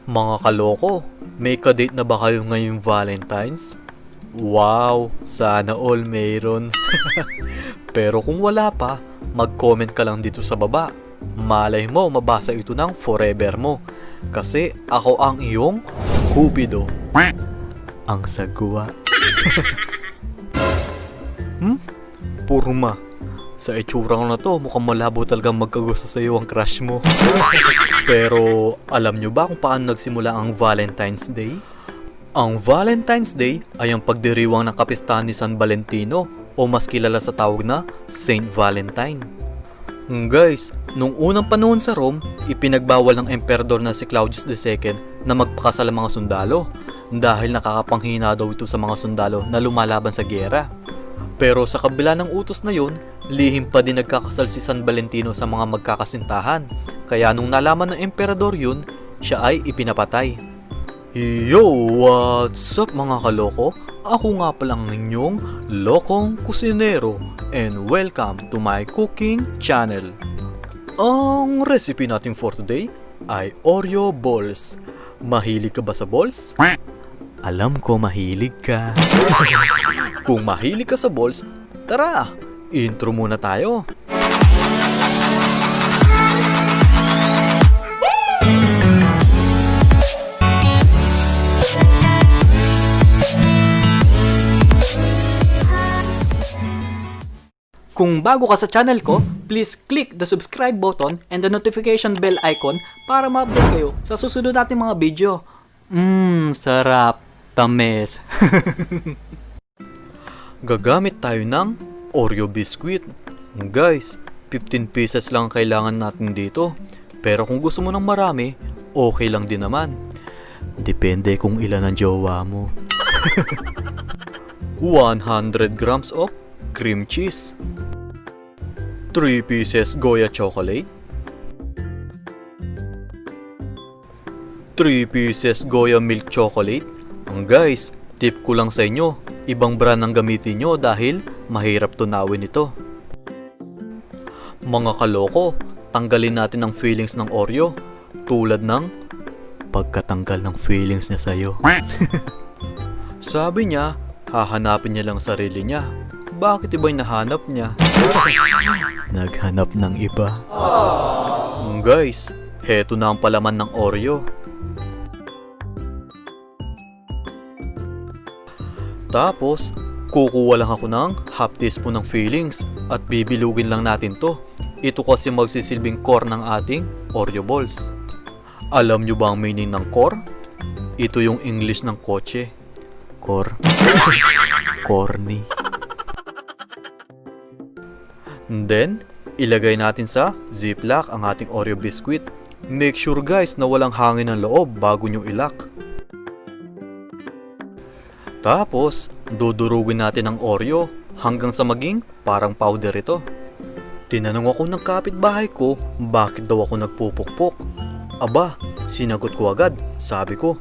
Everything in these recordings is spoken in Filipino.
Mga kaloko, may kadate na ba kayo ngayong Valentines? Wow, sana all mayroon. Pero kung wala pa, mag-comment ka lang dito sa baba. Malay mo, mabasa ito ng forever mo. Kasi ako ang iyong Cupido. Ang sagwa. Purma. Sa itsura ko na to, mukhang malabo talagang magkagusto sa iyo ang crush mo. Pero alam nyo ba kung paano nagsimula ang Valentine's Day? Ang Valentine's Day ay ang pagdiriwang ng kapistahan ni San Valentino o mas kilala sa tawag na Saint Valentine. Guys, nung unang panahon sa Rome, ipinagbawal ng emperador na si Claudius II na magpakasal ang mga sundalo dahil nakakapanghina daw ito sa mga sundalo na lumalaban sa giyera. Pero sa kabila ng utos na yun, lihim pa din nagkakasal si San Valentino sa mga magkakasintahan. Kaya nung nalaman ng emperador yun, siya ay ipinapatay. Yo, what's up mga kaloko? Ako nga palang inyong Lokong Kusinero and welcome to my cooking channel. Ang recipe natin for today ay Oreo Balls. Mahilig ka ba sa balls? Alam ko mahilig ka. Kung mahilig ka sa balls, tara, intro muna tayo. Kung bago ka sa channel ko, please click the subscribe button and the notification bell icon para ma-update kayo sa susunod nating mga video. Sarap. Tamis. Gagamit tayo ng Oreo biscuit. Guys, 15 pieces lang kailangan natin dito. Pero kung gusto mo ng marami, okay lang din naman. Depende kung ilan ang jowa mo. 100 grams of cream cheese. 3 pieces Goya chocolate. 3 pieces Goya milk chocolate. Guys, tip ko lang sa inyo, ibang brand ang gamitin nyo dahil mahirap tunawin ito. Mga kaloko, tanggalin natin ang feelings ng Oreo tulad ng pagkatanggal ng feelings niya sa'yo. Sabi niya, hahanapin niya lang sarili niya. Bakit iba yung nahanap niya? Naghanap ng iba. Guys, heto na ang palaman ng Oreo. Tapos, kukuha lang ako ng half teaspoon ng fillings at bibilugin lang natin to. Ito kasi magsisilbing core ng ating Oreo balls. Alam nyo ba ang meaning ng core? Ito yung English ng kotse. Core. Corny. Then, ilagay natin sa ziplock ang ating Oreo biscuit. Make sure guys na walang hangin ng loob bago nyo ilak. Tapos, dudurugin natin ang Oreo hanggang sa maging parang powder ito. Tinanong ako ng kapitbahay ko bakit daw ako nagpupukpok. Aba, sinagot ko agad. Sabi ko,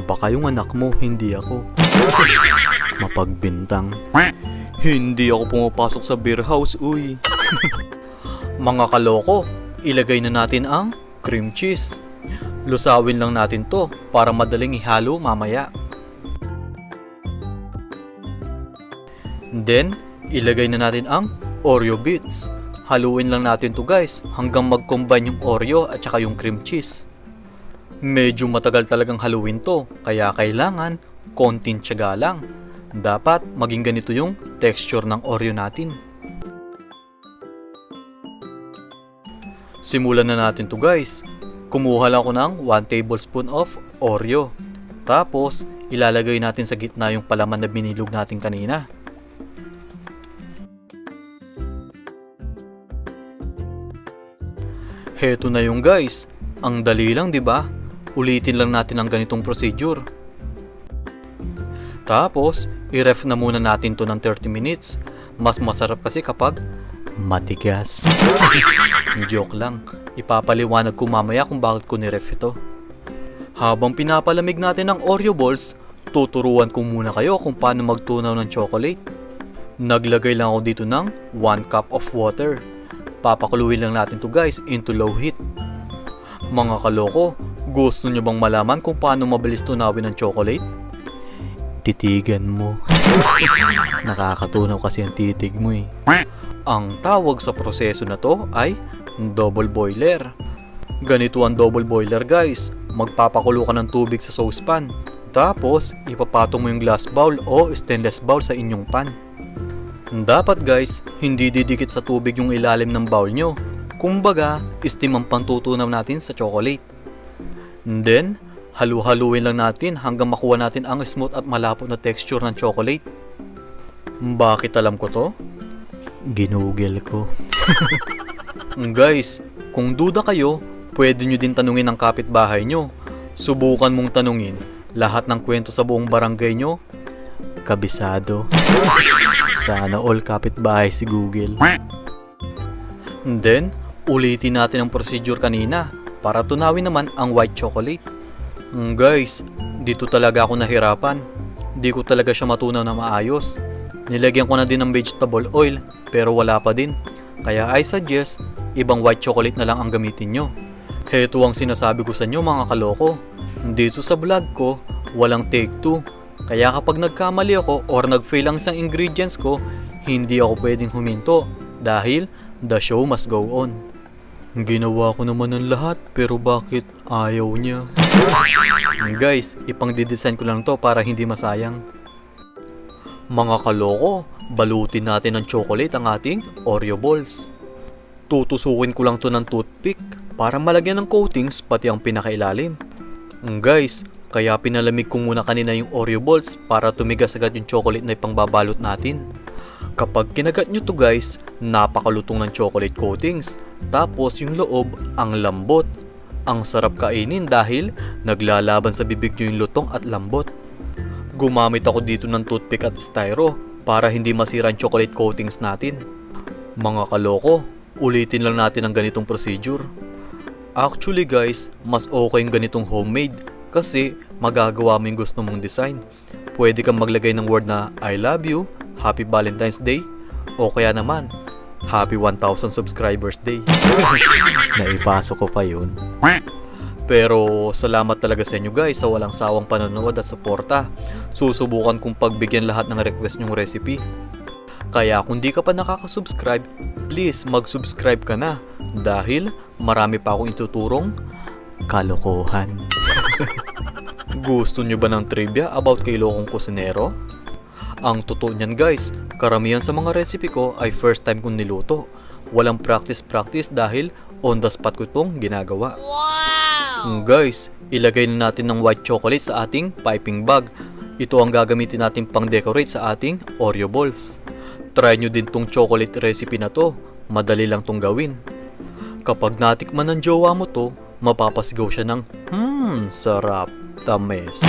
baka yung anak mo, hindi ako. Mapagbintang. Hindi ako pumapasok sa beer house, uy. Mga kaloko, ilagay na natin ang cream cheese. Lusawin lang natin to para madaling ihalo mamaya. Then, ilagay na natin ang Oreo bits. Haluin lang natin to guys hanggang mag-combine yung Oreo at saka yung cream cheese. Medyo matagal talagang haluin to, kaya kailangan konting tiyaga lang. Dapat maging ganito yung texture ng Oreo natin. Simulan na natin to guys. Kumuha lang ako ng 1 tablespoon of Oreo. Tapos, ilalagay natin sa gitna yung palaman na binilog natin kanina. Heto na yung guys. Ang dali lang, 'di ba? Ulitin lang natin ang ganitong procedure. Tapos, i-ref na muna natin to ng 30 minutes. Mas masarap kasi kapag matigas. Joke lang. Ipapaliwanag ko mamaya kung bakit ko ni-ref ito. Habang pinapalamig natin ang Oreo balls, tuturuan ko muna kayo kung paano magtunaw ng chocolate. Naglagay lang ako dito ng 1 cup of water. Papakuluin lang natin to guys into low heat. Mga kaloko, Gusto nyo bang malaman kung paano mabilis tunawin ang chocolate? Titigan mo. Nakakatunaw kasi ang titig mo eh. Ang tawag sa proseso na to ay double boiler. Ganito ang double boiler guys. Magpapakulo ka ng tubig sa saucepan. Tapos, ipapatong mo yung glass bowl o stainless bowl sa inyong pan. Dapat guys, hindi didikit sa tubig yung ilalim ng bowl nyo. Kumbaga, steam ang pantutunaw natin sa chocolate. Then, halu-haluin lang natin hanggang makuha natin ang smooth at malapot na texture ng chocolate. Bakit alam ko to? Ginugel ko. Guys, kung duda kayo, pwede nyo din tanungin ang kapitbahay nyo. Subukan mong tanungin lahat ng kwento sa buong barangay nyo. Kabisado. Sana all kapitbahay si Google. Then, ulitin natin ang procedure kanina para tunawin naman ang white chocolate. Guys, dito talaga ako nahirapan. Di ko talaga siya matunaw na maayos. Nilagyan ko na din ng vegetable oil pero wala pa din. Kaya I suggest, ibang white chocolate na lang ang gamitin nyo. Heto ang sinasabi ko sa inyo mga kaloko. Dito sa vlog ko, walang take 2. Kaya kapag nagkamali ako or nag-fail ang isang ingredients ko, hindi ako pwedeng huminto dahil the show must go on. Ginawa ko naman ng lahat pero bakit ayaw niya? Guys, ipang-design ko lang to para hindi masayang. Mga kaloko, balutin natin ng chocolate ang ating Oreo Balls. Tutusukin ko lang to ng toothpick para malagyan ng coatings pati ang pinakailalim. Guys, kaya pinalamig ko muna kanina yung Oreo Balls para tumigas agad yung chocolate na ipangbabalot natin. Kapag kinagat nyo to guys, napakalutong ng chocolate coatings. Tapos yung loob, ang lambot. Ang sarap kainin dahil naglalaban sa bibig nyo yung lutong at lambot. Gumamit ako dito ng toothpick at styro para hindi masira ang chocolate coatings natin. Mga kaloko, ulitin lang natin ang ganitong procedure. Actually guys, mas okay yung ganitong homemade kasi magagawa mo yung gusto mong design. Pwede kang maglagay ng word na I love you, Happy Valentines Day, o kaya naman Happy 1000 Subscribers Day. Naipasok ko pa yun. Pero salamat talaga sa inyo guys sa walang sawang panonood at suporta. Susubukan kong pagbigyan lahat ng request nyong recipe. Kaya kung di ka pa nakaka-subscribe, please mag-subscribe ka na dahil marami pa akong ituturong kalokohan. Gusto nyo ba ng trivia about kay Lokong Kusinero? Ang totoo niyan guys, karamihan sa mga recipe ko ay first time kong niluto. Walang practice dahil on the spot ko itong ginagawa. Wow! Guys, ilagay na natin ng white chocolate sa ating piping bag. Ito ang gagamitin natin pang decorate sa ating Oreo Balls. Try nyo din tong chocolate recipe na to. Madali lang tong gawin. Kapag natikman ng jowa mo to, mapapasigaw siya ng sarap, tamis.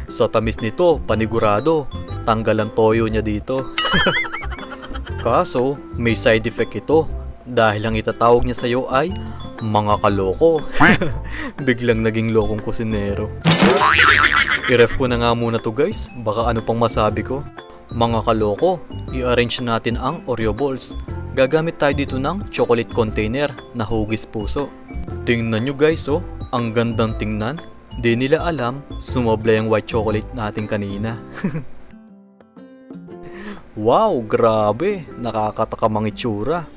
Sa tamis nito, panigurado, tanggal ang toyo niya dito. Kaso, may side effect ito dahil ang itatawag niya sa'yo ay mga kaloko. Biglang naging lokong kusinero. I-ref ko na nga muna to guys, baka ano pang masabi ko. Mga kaloko, i-arrange natin ang Oreo Balls. Gagamit tayo dito ng chocolate container na hugis puso. Tingnan nyo guys oh, ang gandang tingnan. Di nila alam, sumobla yung white chocolate natin kanina. Wow, grabe, nakakatakamang itsura.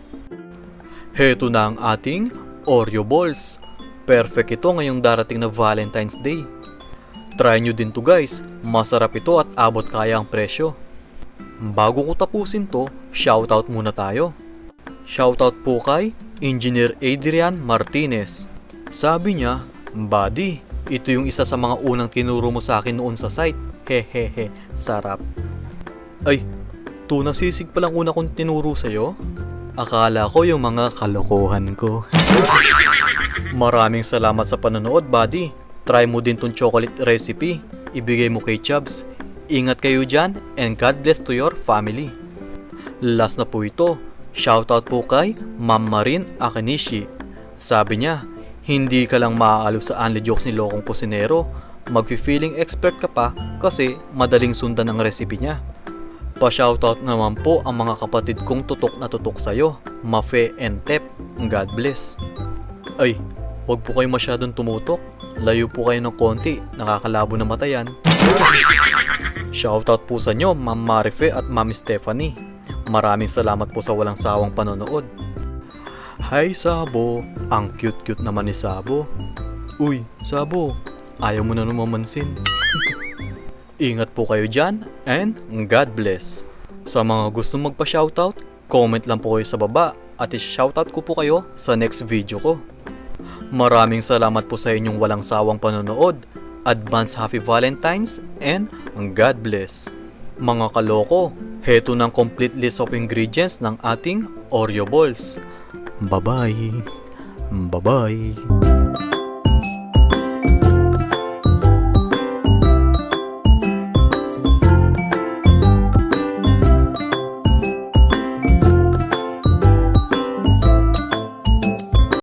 Heto na ang ating Oreo Balls. Perfect ito ngayong darating na Valentine's Day. Try nyo din to guys, masarap ito at abot kaya ang presyo. Bago ko tapusin to, shoutout muna tayo. Shoutout po kay Engineer Adrian Martinez. Sabi niya, buddy, ito yung isa sa mga unang tinuro mo sa akin noon sa site. Hehehe, sarap. Ay, tunang sisig palang una kong tinuro sa'yo? Akala ko yung mga kalokohan ko. Maraming salamat sa panonood, buddy. Try mo din tong chocolate recipe. Ibigay mo kay Chubbs. Ingat kayo dyan and God bless to your family. Last na po ito. Shoutout po kay Ma'am Marin Akanishi. Sabi niya, hindi ka lang maaalo sa only jokes ni Lokong Kusinero. Magfi-feeling expert ka pa kasi madaling sundan ang recipe niya. Pa-shoutout naman po ang mga kapatid kong tutok na tutok sa'yo, Mafe and Tep. God bless. Ay, Huwag po kayo masyadong tumutok. Layo po kayo ng konti, nakakalabo na mata yan. Shoutout po sa inyo, Ma'am Marife at Ma'am Stephanie. Maraming salamat po sa walang sawang panonood. Hi Sabo, ang cute-cute naman ni Sabo. Uy, Sabo, ayaw mo na numamansin. Ingat po kayo dyan, and God bless. Sa mga gustong magpa-shoutout, comment lang po kayo sa baba at i-shoutout ko po kayo sa next video ko. Maraming salamat po sa inyong walang sawang panonood. Advance Happy Valentines and God bless. Mga kaloko, heto ng complete list of ingredients ng ating Oreo Balls. Bye-bye. Bye-bye.